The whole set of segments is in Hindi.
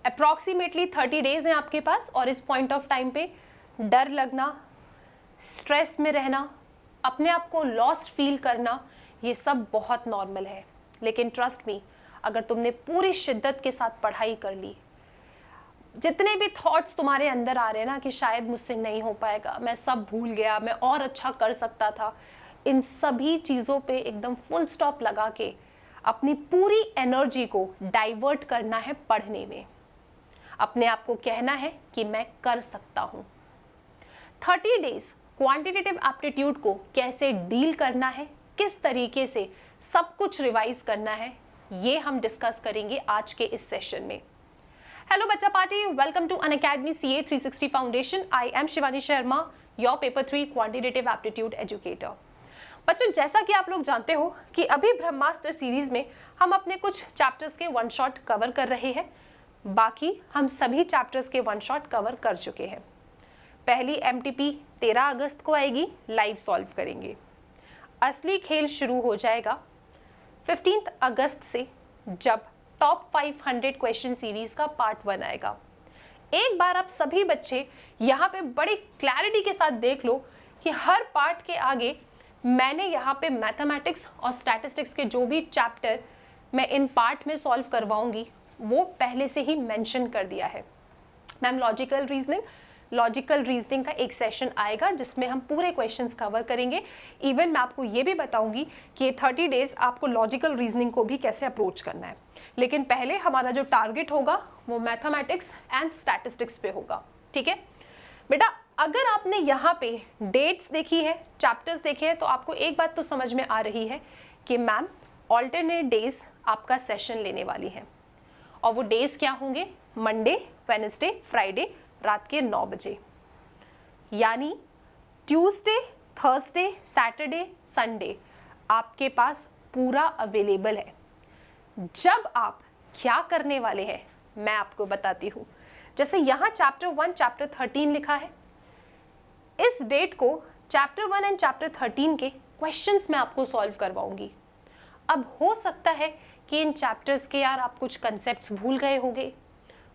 अप्रॉक्सीमेटली 30 डेज हैं आपके पास, और इस पॉइंट ऑफ टाइम पे डर लगना, स्ट्रेस में रहना, अपने आप को लॉस्ट फील करना, ये सब बहुत नॉर्मल है। लेकिन ट्रस्ट मी, अगर तुमने पूरी शिद्दत के साथ पढ़ाई कर ली, जितने भी थॉट्स तुम्हारे अंदर आ रहे हैं ना कि शायद मुझसे नहीं हो पाएगा, मैं सब भूल गया, मैं और अच्छा कर सकता था, इन सभी चीज़ों पे एकदम फुल स्टॉप लगा के अपनी पूरी एनर्जी को डाइवर्ट करना है पढ़ने में। अपने आप को कहना है कि मैं कर सकता हूँ। 30 डेज क्वांटिटेटिव एप्टीट्यूड को कैसे डील करना है, किस तरीके से सब कुछ रिवाइज करना है, ये हम डिस्कस करेंगे आज के इस सेशन में। हेलो बच्चा party, welcome to Unacademy CA 360 foundation. I am Shivani Sharma, your paper 3 quantitative aptitude educator. बच्चों, जैसा कि आप लोग जानते हो कि अभी ब्रह्मास्त्र सीरीज में हम अपने कुछ चैप्टर्स के वन शॉट कवर कर रहे हैं। बाकी हम सभी चैप्टर्स के वन शॉट कवर कर चुके हैं। पहली MTP 13 अगस्त को आएगी, लाइव सॉल्व करेंगे। असली खेल शुरू हो जाएगा 15 अगस्त से, जब टॉप 500 क्वेश्चन सीरीज का पार्ट 1 आएगा। एक बार आप सभी बच्चे यहाँ पे बड़ी क्लैरिटी के साथ देख लो कि हर पार्ट के आगे मैंने यहाँ पे मैथमेटिक्स और स्टैटिस्टिक्स के जो भी चैप्टर मैं इन पार्ट में सॉल्व करवाऊंगी वो पहले से ही मेंशन कर दिया है। मैम, लॉजिकल रीजनिंग का एक सेशन आएगा जिसमें हम पूरे क्वेश्चंस कवर करेंगे। इवन मैं आपको ये भी बताऊंगी कि 30 डेज आपको लॉजिकल रीजनिंग को भी कैसे अप्रोच करना है। लेकिन पहले हमारा जो टारगेट होगा वो मैथमेटिक्स एंड स्टैटिस्टिक्स पे होगा। ठीक है बेटा, अगर आपने यहाँ पे डेट्स देखी है, चैप्टर्स देखे हैं, तो आपको एक बात तो समझ में आ रही है कि मैम ऑल्टरनेट डेज आपका सेशन लेने वाली है। और वो डेज क्या होंगे? मंडे, वेडनेसडे, फ्राइडे रात के 9 बजे। यानी ट्यूसडे, थर्सडे, सैटरडे, संडे आपके पास पूरा अवेलेबल है। जब आप क्या करने वाले हैं मैं आपको बताती हूँ। जैसे यहाँ चैप्टर 1, चैप्टर 13 लिखा है, इस डेट को चैप्टर 1 एंड चैप्टर 13 के क्वेश्चंस मैं आपको सॉल्व करवाऊंगी। अब हो सकता है कि इन चैप्टर्स के यार आप कुछ कंसेप्ट्स भूल गए होंगे,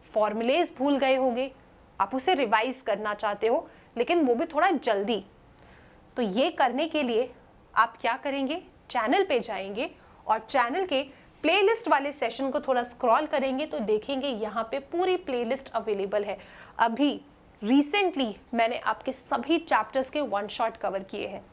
फॉर्मूलेज भूल गए होंगे, आप उसे रिवाइज करना चाहते हो, लेकिन वो भी थोड़ा जल्दी। तो ये करने के लिए आप क्या करेंगे, चैनल पे जाएंगे और चैनल के प्लेलिस्ट वाले सेशन को थोड़ा स्क्रॉल करेंगे तो देखेंगे यहाँ पे पूरी प्लेलिस्ट अवेलेबल है। अभी रिसेंटली मैंने आपके सभी चैप्टर्स के वन शॉट कवर किए हैं।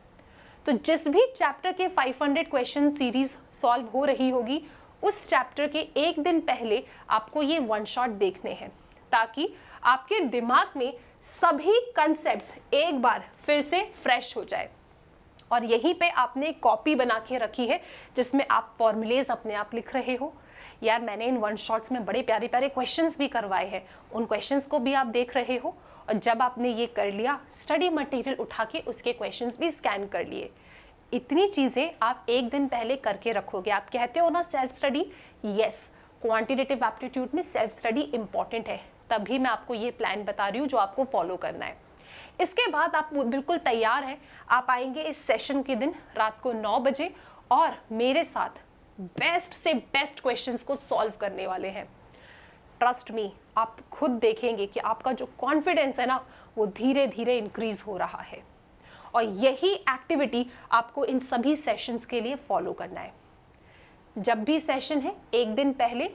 तो जिस भी चैप्टर के 500 क्वेश्चन सीरीज सॉल्व हो रही होगी, उस चैप्टर के एक दिन पहले आपको ये वन शॉट देखने हैं, ताकि आपके दिमाग में सभी कंसेप्ट्स एक बार फिर से फ्रेश हो जाए। और यहीं पे आपने एक कॉपी बना के रखी है जिसमें आप फॉर्मूलेज अपने आप लिख रहे हो। यार, मैंने इन वन शॉट्स में बड़े प्यारे प्यारे क्वेश्चंस भी करवाए हैं, उन क्वेश्चंस को भी आप देख रहे हो। और जब आपने ये कर लिया, स्टडी मटेरियल उठा के उसके क्वेश्चंस भी स्कैन कर लिए। इतनी चीज़ें आप एक दिन पहले करके रखोगे। आप कहते हो ना self study, yes, quantitative aptitude में सेल्फ स्टडी इंपॉर्टेंट है, तभी मैं आपको ये प्लान बता रही हूँ जो आपको फॉलो करना है। इसके बाद आप बिल्कुल तैयार हैं, आप आएंगे इस सेशन के दिन रात को 9 बजे और मेरे साथ बेस्ट से बेस्ट क्वेश्चंस को सॉल्व करने वाले हैं। ट्रस्ट मी, आप खुद देखेंगे कि आपका जो कॉन्फिडेंस है ना, वो धीरे धीरे इंक्रीज हो रहा है। और यही एक्टिविटी आपको इन सभी सेशंस के लिए फॉलो करना है। जब भी सेशन है, एक दिन पहले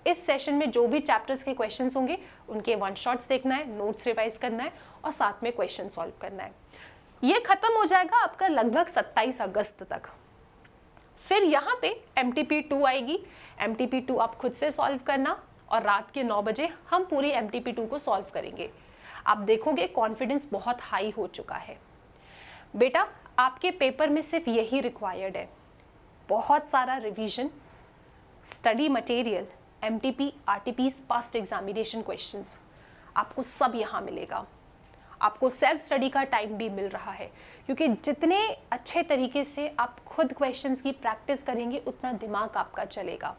इस सेशन में जो भी चैप्टर्स के क्वेश्चंस होंगे उनके वन शॉट्स देखना है, नोट्स रिवाइज करना है और साथ में क्वेश्चन सॉल्व करना है। ये खत्म हो जाएगा आपका लगभग 27 अगस्त तक। फिर यहाँ पे MTP 2 आएगी। MTP 2 आप खुद से सॉल्व करना और रात के 9 बजे हम पूरी MTP 2 को सॉल्व करेंगे। आप देखोगे कॉन्फिडेंस बहुत हाई हो चुका है। बेटा, आपके पेपर में सिर्फ यही रिक्वायर्ड है, बहुत सारा revision, study material, MTP, RTPs, past examination questions, आपको सब यहाँ मिलेगा। आपको सेल्फ स्टडी का टाइम भी मिल रहा है, क्योंकि जितने अच्छे तरीके से आप खुद क्वेश्चंस की प्रैक्टिस करेंगे उतना दिमाग आपका चलेगा।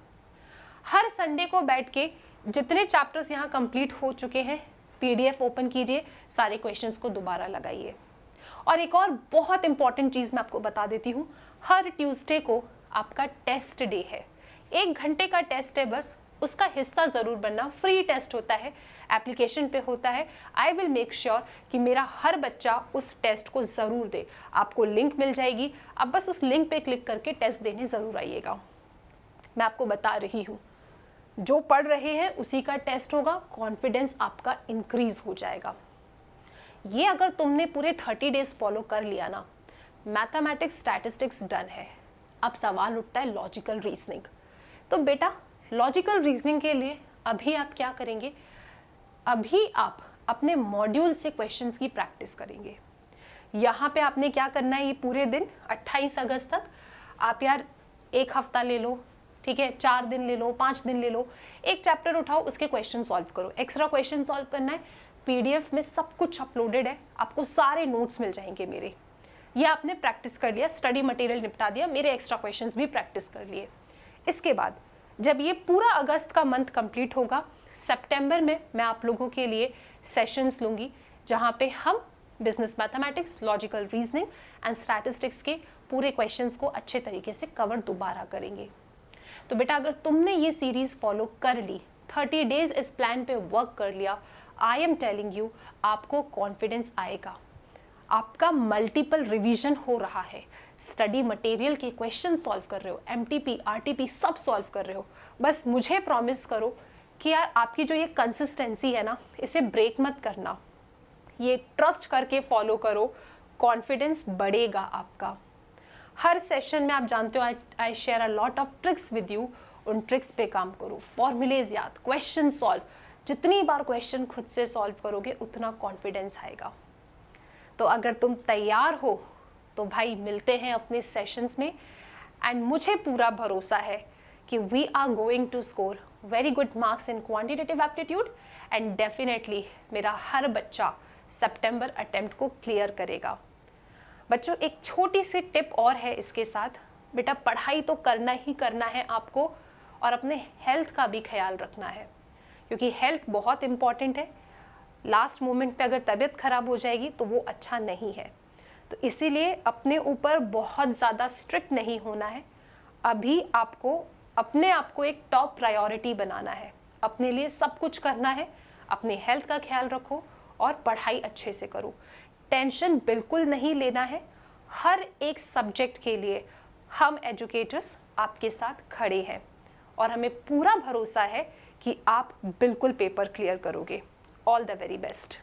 हर संडे को बैठ के जितने चैप्टर्स यहाँ कंप्लीट हो चुके हैं, PDF ओपन कीजिए, सारे क्वेश्चंस को दोबारा लगाइए। और एक और बहुत इंपॉर्टेंट चीज़ मैं आपको बता देती हूँ, हर ट्यूसडे को आपका टेस्ट डे है। 1 घंटे का टेस्ट है बस, उसका हिस्सा ज़रूर बनना। फ्री टेस्ट होता है, एप्लीकेशन पे होता है। आई विल मेक श्योर कि मेरा हर बच्चा उस टेस्ट को ज़रूर दे। आपको लिंक मिल जाएगी, आप बस उस लिंक पे क्लिक करके टेस्ट देने ज़रूर आइएगा। मैं आपको बता रही हूँ, जो पढ़ रहे हैं उसी का टेस्ट होगा, कॉन्फिडेंस आपका इंक्रीज हो जाएगा। ये अगर तुमने पूरे 30 डेज फॉलो कर लिया ना, मैथमेटिक्स स्टैटिस्टिक्स डन है। अब सवाल उठता है लॉजिकल रीजनिंग। तो बेटा लॉजिकल रीजनिंग के लिए अभी आप क्या करेंगे, अभी आप अपने मॉड्यूल से क्वेश्चंस की प्रैक्टिस करेंगे। यहाँ पे आपने क्या करना है, ये पूरे दिन 28 अगस्त तक आप यार एक हफ्ता ले लो, ठीक है, 4 दिन ले लो, 5 दिन ले लो, एक चैप्टर उठाओ, उसके क्वेश्चन सॉल्व करो। एक्स्ट्रा क्वेश्चन सॉल्व करना है, पीडीएफ में सब कुछ अपलोडेड है, आपको सारे नोट्स मिल जाएंगे मेरे। ये आपने प्रैक्टिस कर लिया, स्टडी मटेरियल निपटा दिया, मेरे एक्स्ट्रा क्वेश्चंस भी प्रैक्टिस कर लिए। इसके बाद जब ये पूरा अगस्त का मंथ कंप्लीट होगा, सितंबर में मैं आप लोगों के लिए सेशंस लूँगी जहाँ पे हम business mathematics, logical reasoning and statistics के पूरे क्वेश्चंस को अच्छे तरीके से कवर दोबारा करेंगे। तो बेटा अगर तुमने ये सीरीज़ फॉलो कर ली, 30 डेज इस प्लान पे वर्क कर लिया, आई एम टेलिंग यू आपको कॉन्फिडेंस आएगा। आपका मल्टीपल रिवीजन हो रहा है, स्टडी मटेरियल के क्वेश्चन सॉल्व कर रहे हो, एमटीपी आरटीपी सब सॉल्व कर रहे हो। बस मुझे प्रॉमिस करो कि यार आपकी जो ये कंसिस्टेंसी है ना, इसे ब्रेक मत करना, ये ट्रस्ट करके फॉलो करो, कॉन्फिडेंस बढ़ेगा आपका। हर सेशन में आप जानते हो I share a lot of tricks with you, उन ट्रिक्स पे काम करो, फॉर्मूलेज याद, क्वेश्चन सॉल्व। जितनी बार क्वेश्चन खुद से सॉल्व करोगे उतना कॉन्फिडेंस आएगा। तो अगर तुम तैयार हो तो भाई मिलते हैं अपने सेशंस में, एंड मुझे पूरा भरोसा है कि we are going to score very good marks in quantitative aptitude, and definitely मेरा हर बच्चा सितंबर अटेम्प्ट को क्लियर करेगा। बच्चों एक छोटी सी टिप और है इसके साथ, बेटा पढ़ाई तो करना ही करना है आपको, और अपने हेल्थ का भी ख्याल रखना है, क्योंकि हेल्थ बहुत इंपॉर्टेंट है। लास्ट मोमेंट पे अगर तबीयत खराब हो जाएगी तो वो अच्छा नहीं है। तो इसीलिए अपने ऊपर बहुत ज़्यादा स्ट्रिक्ट नहीं होना है। अभी आपको अपने आप को एक टॉप प्रायोरिटी बनाना है, अपने लिए सब कुछ करना है। अपने हेल्थ का ख्याल रखो और पढ़ाई अच्छे से करो, टेंशन बिल्कुल नहीं लेना है। हर एक सब्जेक्ट के लिए हम एजुकेटर्स आपके साथ खड़े हैं और हमें पूरा भरोसा है कि आप बिल्कुल पेपर क्लियर करोगे। All the very best.